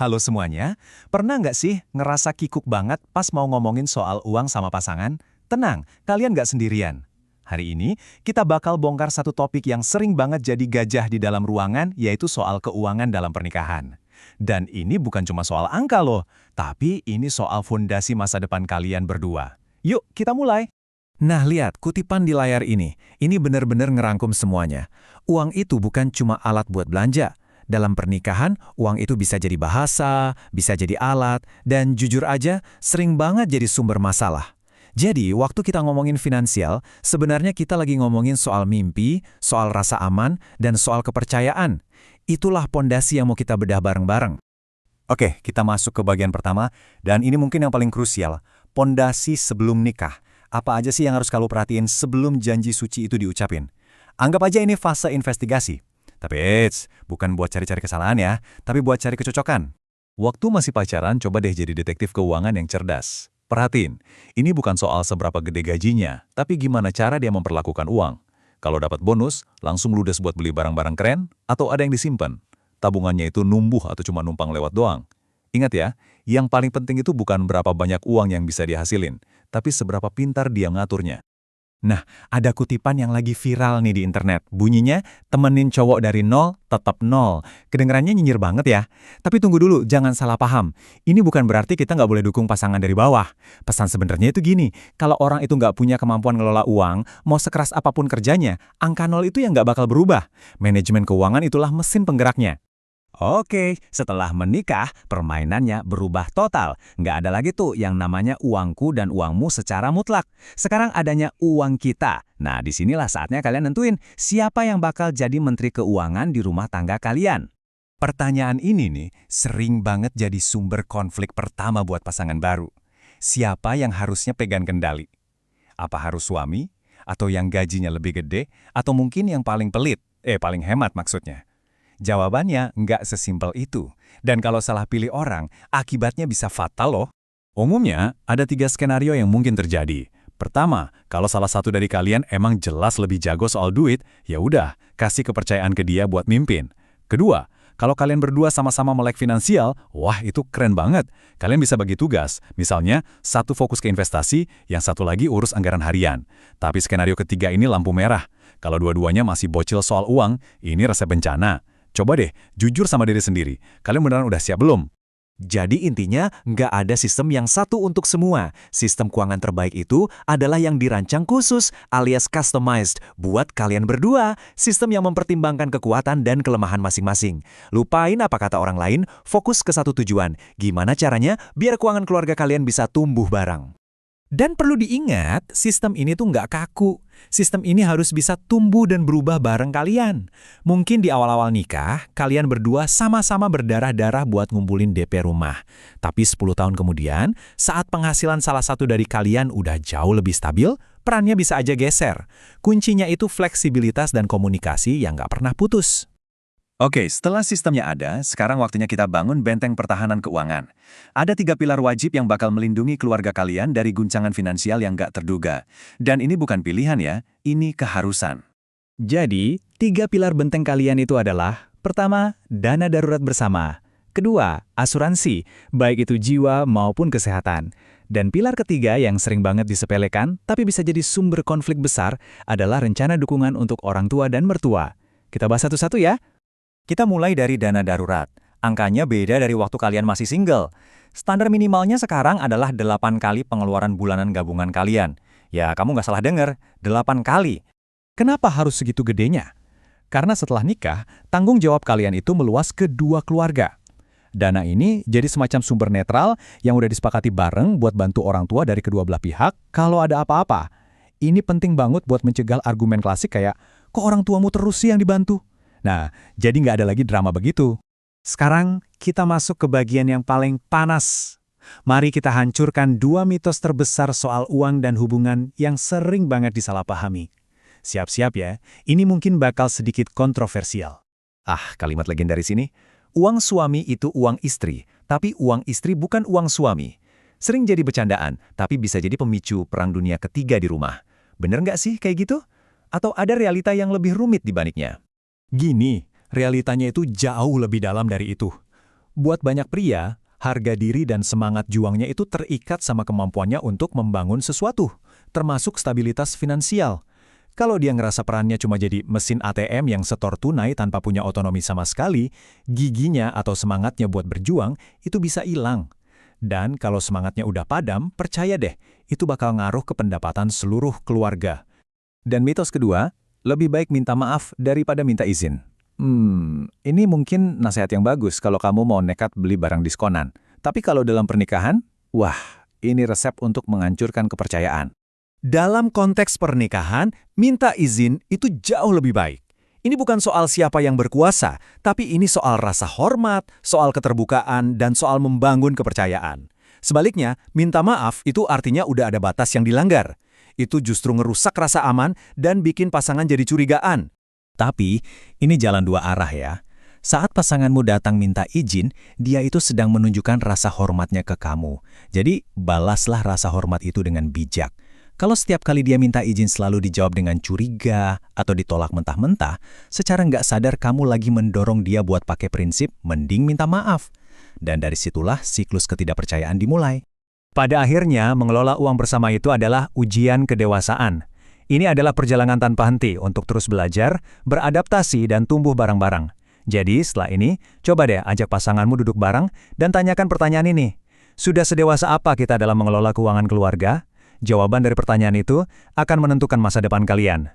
Halo semuanya, pernah nggak sih ngerasa kikuk banget pas mau ngomongin soal uang sama pasangan? Tenang, kalian nggak sendirian. Hari ini, kita bakal bongkar satu topik yang sering banget jadi gajah di dalam ruangan, yaitu soal keuangan dalam pernikahan. Dan ini bukan cuma soal angka loh, tapi ini soal fondasi masa depan kalian berdua. Yuk, kita mulai. Nah, lihat kutipan di layar ini. Ini benar-benar ngerangkum semuanya. Uang itu bukan cuma alat buat belanja. Dalam pernikahan, uang itu bisa jadi bahasa, bisa jadi alat, dan jujur aja, sering banget jadi sumber masalah. Jadi, waktu kita ngomongin finansial, sebenarnya kita lagi ngomongin soal mimpi, soal rasa aman, dan soal kepercayaan. Itulah pondasi yang mau kita bedah bareng-bareng. Oke, kita masuk ke bagian pertama, dan ini mungkin yang paling krusial, pondasi sebelum nikah. Apa aja sih yang harus kamu perhatiin sebelum janji suci itu diucapin? Anggap aja ini fase investigasi. Tapi bukan buat cari-cari kesalahan ya, tapi buat cari kecocokan. Waktu masih pacaran, coba deh jadi detektif keuangan yang cerdas. Perhatiin, ini bukan soal seberapa gede gajinya, tapi gimana cara dia memperlakukan uang. Kalau dapat bonus, langsung ludes buat beli barang-barang keren, atau ada yang disimpan. Tabungannya itu numbuh atau cuma numpang lewat doang. Ingat ya, yang paling penting itu bukan berapa banyak uang yang bisa dihasilin, tapi seberapa pintar dia ngaturnya. Nah, ada kutipan yang lagi viral nih di internet. Bunyinya, temenin cowok dari nol, tetap nol. Kedengarannya nyinyir banget ya. Tapi tunggu dulu, jangan salah paham. Ini bukan berarti kita nggak boleh dukung pasangan dari bawah. Pesan sebenarnya itu gini, kalau orang itu nggak punya kemampuan ngelola uang, mau sekeras apapun kerjanya, angka nol itu yang nggak bakal berubah. Manajemen keuangan itulah mesin penggeraknya. Oke, setelah menikah, permainannya berubah total. Nggak ada lagi tuh yang namanya uangku dan uangmu secara mutlak. Sekarang adanya uang kita. Nah, disinilah saatnya kalian nentuin siapa yang bakal jadi menteri keuangan di rumah tangga kalian. Pertanyaan ini nih, sering banget jadi sumber konflik pertama buat pasangan baru. Siapa yang harusnya pegang kendali? Apa harus suami? Atau yang gajinya lebih gede? Atau mungkin yang paling pelit? Paling hemat maksudnya. Jawabannya nggak sesimpel itu. Dan kalau salah pilih orang, akibatnya bisa fatal loh. Umumnya, ada 3 skenario yang mungkin terjadi. Pertama, kalau salah satu dari kalian emang jelas lebih jago soal duit, ya udah, kasih kepercayaan ke dia buat mimpin. Kedua, kalau kalian berdua sama-sama melek finansial, wah itu keren banget. Kalian bisa bagi tugas. Misalnya, satu fokus ke investasi, yang satu lagi urus anggaran harian. Tapi skenario ketiga ini lampu merah. Kalau dua-duanya masih bocil soal uang, ini resep bencana. Coba deh, jujur sama diri sendiri. Kalian beneran udah siap belum? Jadi intinya, nggak ada sistem yang satu untuk semua. Sistem keuangan terbaik itu adalah yang dirancang khusus, alias customized, buat kalian berdua. Sistem yang mempertimbangkan kekuatan dan kelemahan masing-masing. Lupain apa kata orang lain, fokus ke satu tujuan. Gimana caranya biar keuangan keluarga kalian bisa tumbuh bareng. Dan perlu diingat, sistem ini tuh nggak kaku. Sistem ini harus bisa tumbuh dan berubah bareng kalian. Mungkin di awal-awal nikah, kalian berdua sama-sama berdarah-darah buat ngumpulin DP rumah. Tapi 10 tahun kemudian, saat penghasilan salah satu dari kalian udah jauh lebih stabil, perannya bisa aja geser. Kuncinya itu fleksibilitas dan komunikasi yang nggak pernah putus. Oke, setelah sistemnya ada, sekarang waktunya kita bangun benteng pertahanan keuangan. Ada 3 pilar wajib yang bakal melindungi keluarga kalian dari guncangan finansial yang gak terduga. Dan ini bukan pilihan ya, ini keharusan. Jadi, 3 pilar benteng kalian itu adalah, pertama, dana darurat bersama. Kedua, asuransi, baik itu jiwa maupun kesehatan. Dan pilar ketiga yang sering banget disepelekan, tapi bisa jadi sumber konflik besar, adalah rencana dukungan untuk orang tua dan mertua. Kita bahas satu-satu ya. Kita mulai dari dana darurat. Angkanya beda dari waktu kalian masih single. Standar minimalnya sekarang adalah 8 kali pengeluaran bulanan gabungan kalian. Ya, kamu nggak salah dengar, 8 kali. Kenapa harus segitu gedenya? Karena setelah nikah, tanggung jawab kalian itu meluas ke 2 keluarga. Dana ini jadi semacam sumber netral yang udah disepakati bareng buat bantu orang tua dari kedua belah pihak kalau ada apa-apa. Ini penting banget buat mencegah argumen klasik kayak, kok orang tuamu terus sih yang dibantu? Nah, jadi nggak ada lagi drama begitu. Sekarang kita masuk ke bagian yang paling panas. Mari kita hancurkan 2 mitos terbesar soal uang dan hubungan yang sering banget disalahpahami. Siap-siap ya, ini mungkin bakal sedikit kontroversial. Kalimat legendaris ini. Uang suami itu uang istri, tapi uang istri bukan uang suami. Sering jadi bercandaan, tapi bisa jadi pemicu perang dunia ketiga di rumah. Bener nggak sih kayak gitu? Atau ada realita yang lebih rumit dibaliknya? Gini, realitanya itu jauh lebih dalam dari itu. Buat banyak pria, harga diri dan semangat juangnya itu terikat sama kemampuannya untuk membangun sesuatu, termasuk stabilitas finansial. Kalau dia ngerasa perannya cuma jadi mesin ATM yang setor tunai tanpa punya otonomi sama sekali, giginya atau semangatnya buat berjuang itu bisa hilang. Dan kalau semangatnya udah padam, percaya deh, itu bakal ngaruh ke pendapatan seluruh keluarga. Dan mitos kedua, lebih baik minta maaf daripada minta izin. Ini mungkin nasihat yang bagus kalau kamu mau nekat beli barang diskonan. Tapi kalau dalam pernikahan, wah, ini resep untuk menghancurkan kepercayaan. Dalam konteks pernikahan, minta izin itu jauh lebih baik. Ini bukan soal siapa yang berkuasa, tapi ini soal rasa hormat, soal keterbukaan, dan soal membangun kepercayaan. Sebaliknya, minta maaf itu artinya udah ada batas yang dilanggar. Itu justru ngerusak rasa aman dan bikin pasangan jadi curigaan. Tapi, ini jalan dua arah ya. Saat pasanganmu datang minta izin, dia itu sedang menunjukkan rasa hormatnya ke kamu. Jadi, balaslah rasa hormat itu dengan bijak. Kalau setiap kali dia minta izin selalu dijawab dengan curiga atau ditolak mentah-mentah, secara nggak sadar kamu lagi mendorong dia buat pakai prinsip mending minta maaf. Dan dari situlah siklus ketidakpercayaan dimulai. Pada akhirnya, mengelola uang bersama itu adalah ujian kedewasaan. Ini adalah perjalanan tanpa henti untuk terus belajar, beradaptasi, dan tumbuh bareng-bareng. Jadi, setelah ini, coba deh ajak pasanganmu duduk bareng dan tanyakan pertanyaan ini. Sudah sedewasa apa kita dalam mengelola keuangan keluarga? Jawaban dari pertanyaan itu akan menentukan masa depan kalian.